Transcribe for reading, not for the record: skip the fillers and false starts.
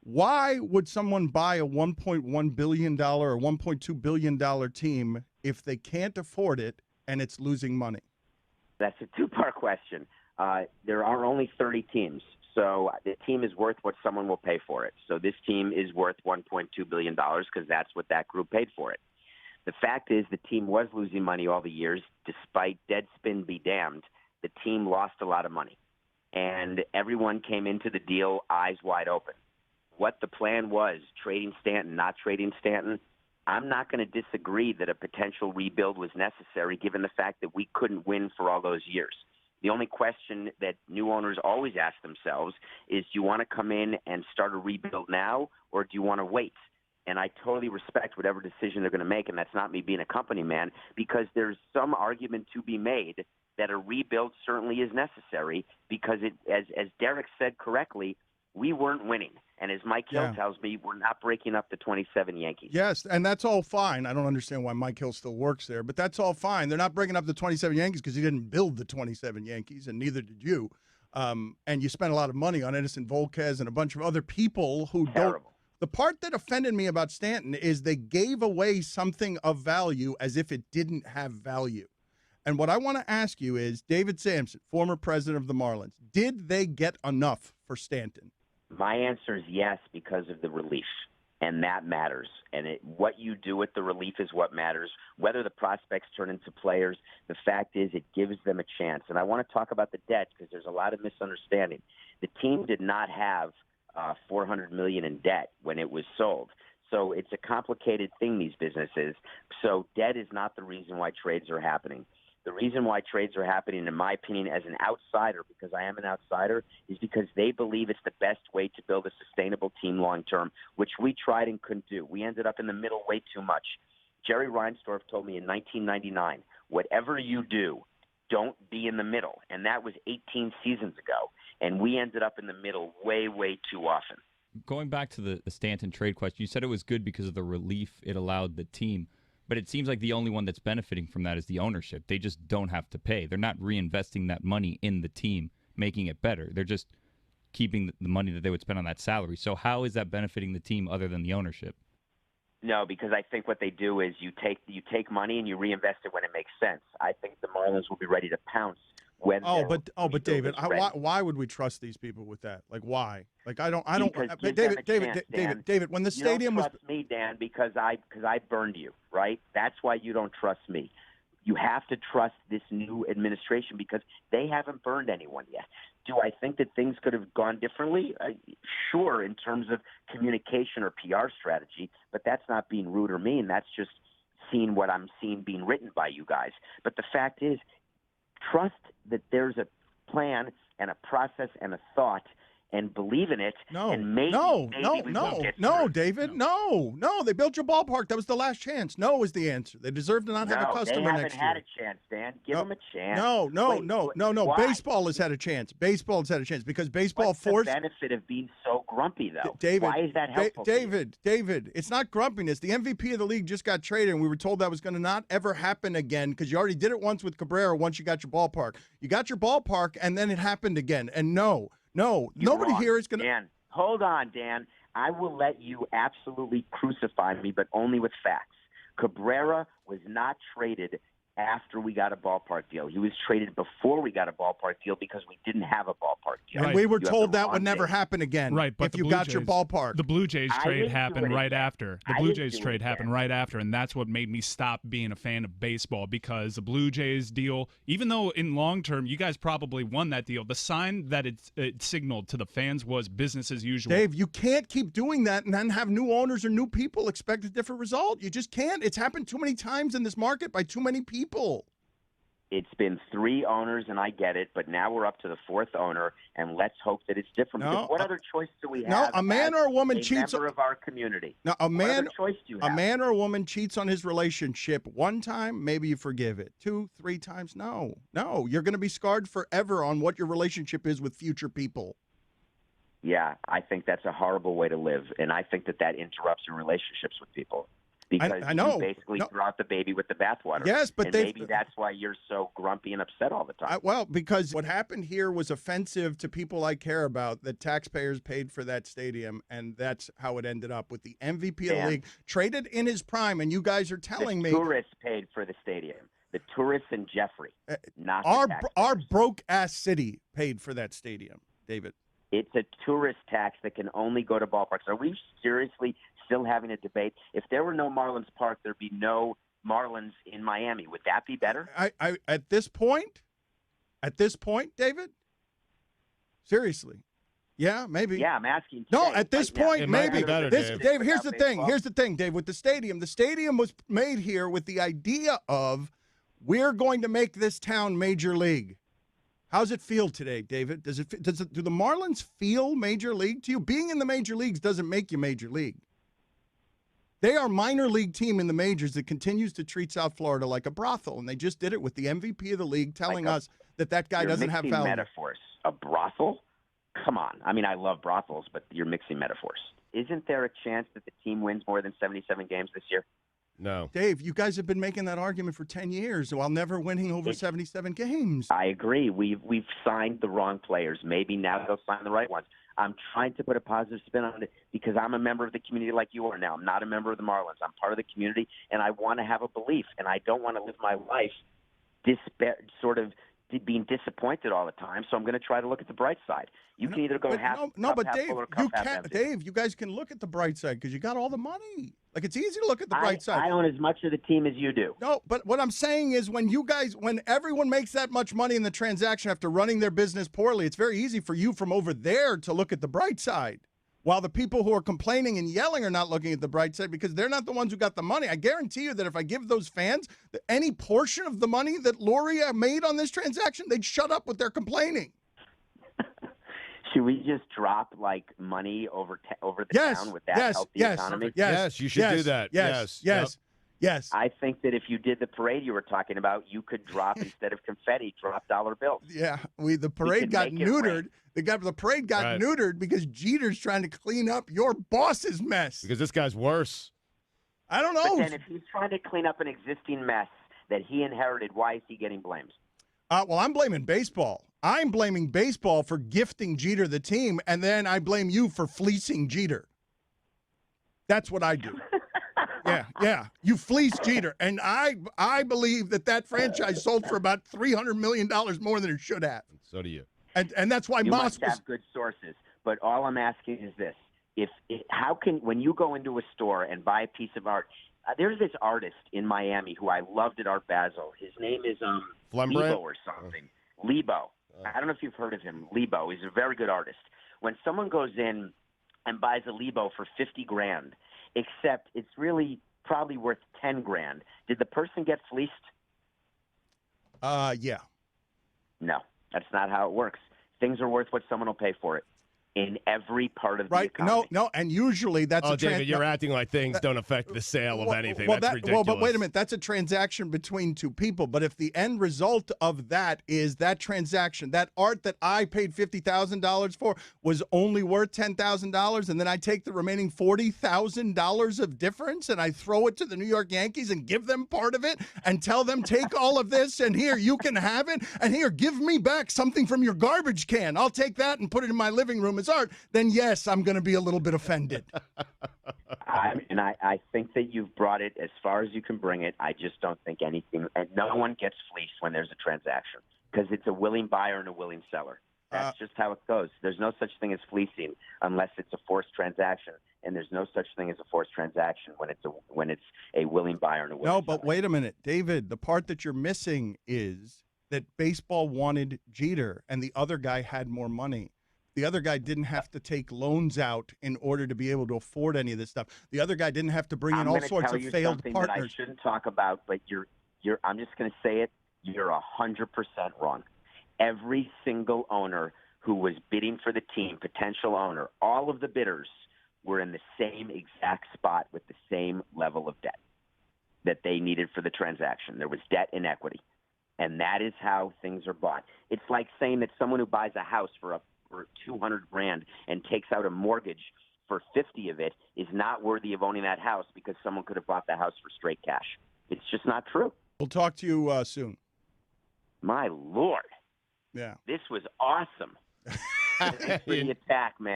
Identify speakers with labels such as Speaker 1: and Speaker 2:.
Speaker 1: Why would someone buy a $1.1 billion or $1.2 billion team if they can't afford it and it's losing money?
Speaker 2: That's a two-part question. There are only 30 teams, so the team is worth what someone will pay for it. So this team is worth $1.2 billion because that's what that group paid for it. The fact is the team was losing money all the years. Despite Deadspin be damned, the team lost a lot of money. And everyone came into the deal eyes wide open. What the plan was, trading Stanton, not trading Stanton, I'm not going to disagree that a potential rebuild was necessary given the fact that we couldn't win for all those years. The only question that new owners always ask themselves is, do you want to come in and start a rebuild now, or do you want to wait? And I totally respect whatever decision they're going to make, and that's not me being a company man, because there's some argument to be made that a rebuild certainly is necessary because, as Derek said correctly, we weren't winning. And as Mike Hill tells me, we're not breaking up the 27 Yankees.
Speaker 1: Yes, and that's all fine. I don't understand why Mike Hill still works there, but that's all fine. They're not breaking up the 27 Yankees because he didn't build the 27 Yankees, and neither did you. And you spent a lot of money on Edison Volquez and a bunch of other people who don't. The part that offended me about Stanton is they gave away something of value as if it didn't have value. And what I want to ask you is, David Samson, former president of the Marlins, did they get enough for Stanton?
Speaker 2: My answer is yes, because of the relief, and that matters. And what you do with the relief is what matters. Whether the prospects turn into players, the fact is it gives them a chance. And I want to talk about the debt because there's a lot of misunderstanding. The team did not have $400 million in debt when it was sold. So it's a complicated thing, these businesses. So debt is not the reason why trades are happening. The reason why trades are happening, in my opinion, as an outsider, because I am an outsider, is because they believe it's the best way to build a sustainable team long term, which we tried and couldn't do. We ended up in the middle way too much. Jerry Reinsdorf told me in 1999, whatever you do, don't be in the middle. And that was 18 seasons ago. And we ended up in the middle way, way too often.
Speaker 3: Going back to the Stanton trade question, you said it was good because of the relief it allowed the team. But it seems like the only one that's benefiting from that is the ownership. They just don't have to pay. They're not reinvesting that money in the team, making it better. They're just keeping the money that they would spend on that salary. So how is that benefiting the team other than the ownership?
Speaker 2: No, because I think what they do is you take money and you reinvest it when it makes sense. I think the Marlins will be ready to pounce when.
Speaker 1: But David, why would we trust these people with that? Like, why? Like, I don't. David, when the stadium was.
Speaker 2: You don't trust me, Dan, because I burned you, right? That's why you don't trust me. You have to trust this new administration because they haven't burned anyone yet. Do I think that things could have gone differently? Sure, in terms of communication or PR strategy, but that's not being rude or mean. That's just seeing what I'm seeing being written by you guys. But the fact is, trust that there's a plan and a process and a thought and believe in it.
Speaker 1: David. No. They built your ballpark. That was the last chance. No is the answer. They deserve to not have a customer next year.
Speaker 2: They haven't had a chance, Dan. Give them a chance.
Speaker 1: No.
Speaker 2: Why?
Speaker 1: Baseball has had a chance. Because baseball forced.
Speaker 2: What's the benefit of being so grumpy, though?
Speaker 1: David,
Speaker 2: why is that helpful?
Speaker 1: David, it's not grumpiness. The MVP of the league just got traded, and we were told that was going to not ever happen again because you already did it once with Cabrera once you got your ballpark. You got your ballpark, and then it happened again. And no, nobody here is going to.
Speaker 2: Dan, hold on, Dan. I will let you absolutely crucify me, but only with facts. Cabrera was not traded after we got a ballpark deal. He was traded before we got a ballpark deal because we didn't have a ballpark deal.
Speaker 1: Right. And we were told that would never happen again.
Speaker 4: Right, but
Speaker 1: if you got your ballpark.
Speaker 4: The Blue Jays trade happened right after. The Blue Jays trade happened right after, and that's what made me stop being a fan of baseball because the Blue Jays deal, even though in long term you guys probably won that deal, the sign that it signaled to the fans was business as usual.
Speaker 1: Dave, you can't keep doing that and then have new owners or new people expect a different result. You just can't. It's happened too many times in this market by too many people.
Speaker 2: It's been 3 owners, and I get it, but now we're up to the 4th owner, and let's hope that it's different. Because what other choice do we have?
Speaker 1: No, a man or a woman cheats.
Speaker 2: Member of our community.
Speaker 1: No,
Speaker 2: what other choice do you have?
Speaker 1: A man or a woman cheats on his relationship one time, maybe you forgive it. 2, 3 times, no. You're going to be scarred forever on what your relationship is with future people.
Speaker 2: Yeah, I think that's a horrible way to live, and I think that interrupts your relationships with people. because
Speaker 1: I know.
Speaker 2: you basically
Speaker 1: No.
Speaker 2: threw out the baby with the bathwater.
Speaker 1: Yes, but
Speaker 2: and maybe that's why you're so grumpy and upset all the time.
Speaker 1: Well, because what happened here was offensive to people I care about, that taxpayers paid for that stadium, and that's how it ended up with the MVP of the league, traded in his prime, and you guys are telling me
Speaker 2: tourists paid for the stadium. The tourists in Jeffrey, not
Speaker 1: our broke-ass city paid for that stadium, David.
Speaker 2: It's a tourist tax that can only go to ballparks. Are we seriously still having a debate? If there were no Marlins Park, there'd be no Marlins in Miami. Would that be better?
Speaker 1: I at this point, David, seriously, yeah, maybe.
Speaker 2: Yeah, I'm asking.
Speaker 1: No, at this point, maybe.
Speaker 5: Better,
Speaker 1: Dave, here's the thing. Here's the thing, Dave. With the stadium was made here with the idea of we're going to make this town major league. How's it feel today, David? Do the Marlins feel major league to you? Being in the major leagues doesn't make you major league. They are a minor league team in the majors that continues to treat South Florida like a brothel, and they just did it with the MVP of the league, telling us that guy doesn't have value.
Speaker 2: Metaphors. A brothel? Come on. I mean, I love brothels, but you're mixing metaphors. Isn't there a chance that the team wins more than 77 games this year?
Speaker 5: No.
Speaker 1: Dave, you guys have been making that argument for 10 years while never winning over 77 games.
Speaker 2: I agree. We've signed the wrong players. Maybe now they'll sign the right ones. I'm trying to put a positive spin on it because I'm a member of the community like you are now. I'm not a member of the Marlins. I'm part of the community, and I want to have a belief, and I don't want to live my life being disappointed all the time, so I'm going to try to look at the bright side. You can either go half
Speaker 1: Dave,
Speaker 2: full or cup half empty.
Speaker 1: Dave, you guys can look at the bright side because you got all the money. Like, it's easy to look at the bright side.
Speaker 2: I own as much of the team as you do.
Speaker 1: No, but what I'm saying is when everyone makes that much money in the transaction after running their business poorly, it's very easy for you from over there to look at the bright side. While the people who are complaining and yelling are not looking at the bright side because they're not the ones who got the money. I guarantee you that if I give those fans any portion of the money that Loria made on this transaction, they'd shut up with their complaining.
Speaker 2: Should we just drop money over the town? Would that help the economy?
Speaker 5: Yes, you should do that.
Speaker 1: Yes.
Speaker 2: I think that if you did the parade you were talking about, you could drop instead of confetti, drop dollar bills.
Speaker 1: Yeah, the parade got neutered. The parade got neutered because Jeter's trying to clean up your boss's mess.
Speaker 5: Because this guy's worse.
Speaker 1: I don't know.
Speaker 2: But then if he's trying to clean up an existing mess that he inherited, why is he getting blamed?
Speaker 1: Well, I'm blaming baseball. I'm blaming baseball for gifting Jeter the team, and then I blame you for fleecing Jeter. That's what I do. Yeah. You fleeced Jeter, and I believe that franchise sold for about $300 million more than it should have.
Speaker 5: So do you.
Speaker 1: And that's why
Speaker 2: you
Speaker 1: Moss
Speaker 2: must have good sources. But all I'm asking is this: when you go into a store and buy a piece of art, there's this artist in Miami who I loved at Art Basel. His name is Lebo or something. Lebo. I don't know if you've heard of him. Lebo. He's a very good artist. When someone goes in and buys a Lebo for $50,000, except it's really probably worth $10,000, did the person get fleeced?
Speaker 1: Yeah.
Speaker 2: No, that's not how it works. Things are worth what someone will pay for it in every part of the economy.
Speaker 1: No, and usually that's
Speaker 5: David, you're acting like things don't affect the sale of anything. That's ridiculous.
Speaker 1: Well, but wait a minute. That's a transaction between two people. But if the end result of that is that transaction, that art that I paid $50,000 for was only worth $10,000, and then I take the remaining $40,000 of difference and I throw it to the New York Yankees and give them part of it and tell them, take all of this and here, you can have it, and here, give me back something from your garbage can. I'll take that and put it in my living room as art, then yes, I'm going to be a little bit offended.
Speaker 2: I think that you've brought it as far as you can bring it. I just don't think anything, and no one gets fleeced when there's a transaction because it's a willing buyer and a willing seller. That's just how it goes. There's no such thing as fleecing unless it's a forced transaction, and there's no such thing as a forced transaction when it's a willing buyer and a willing seller.
Speaker 1: No, but wait a minute, David. The part that you're missing is that baseball wanted Jeter, and the other guy had more money. The other guy didn't have to take loans out in order to be able to afford any of this stuff. The other guy didn't have to bring in all sorts of failed partners.
Speaker 2: That I shouldn't talk about, but I'm just going to say it. You're 100% wrong. Every single owner who was bidding for the team, potential owner, all of the bidders were in the same exact spot with the same level of debt that they needed for the transaction. There was debt and equity, and that is how things are bought. It's like saying that someone who buys a house for $200,000 and takes out a mortgage for 50 of it is not worthy of owning that house because someone could have bought the house for straight cash. It's just not true.
Speaker 1: We'll talk to you soon.
Speaker 2: My Lord.
Speaker 1: Yeah.
Speaker 2: This was awesome. Thanks for the attack, man.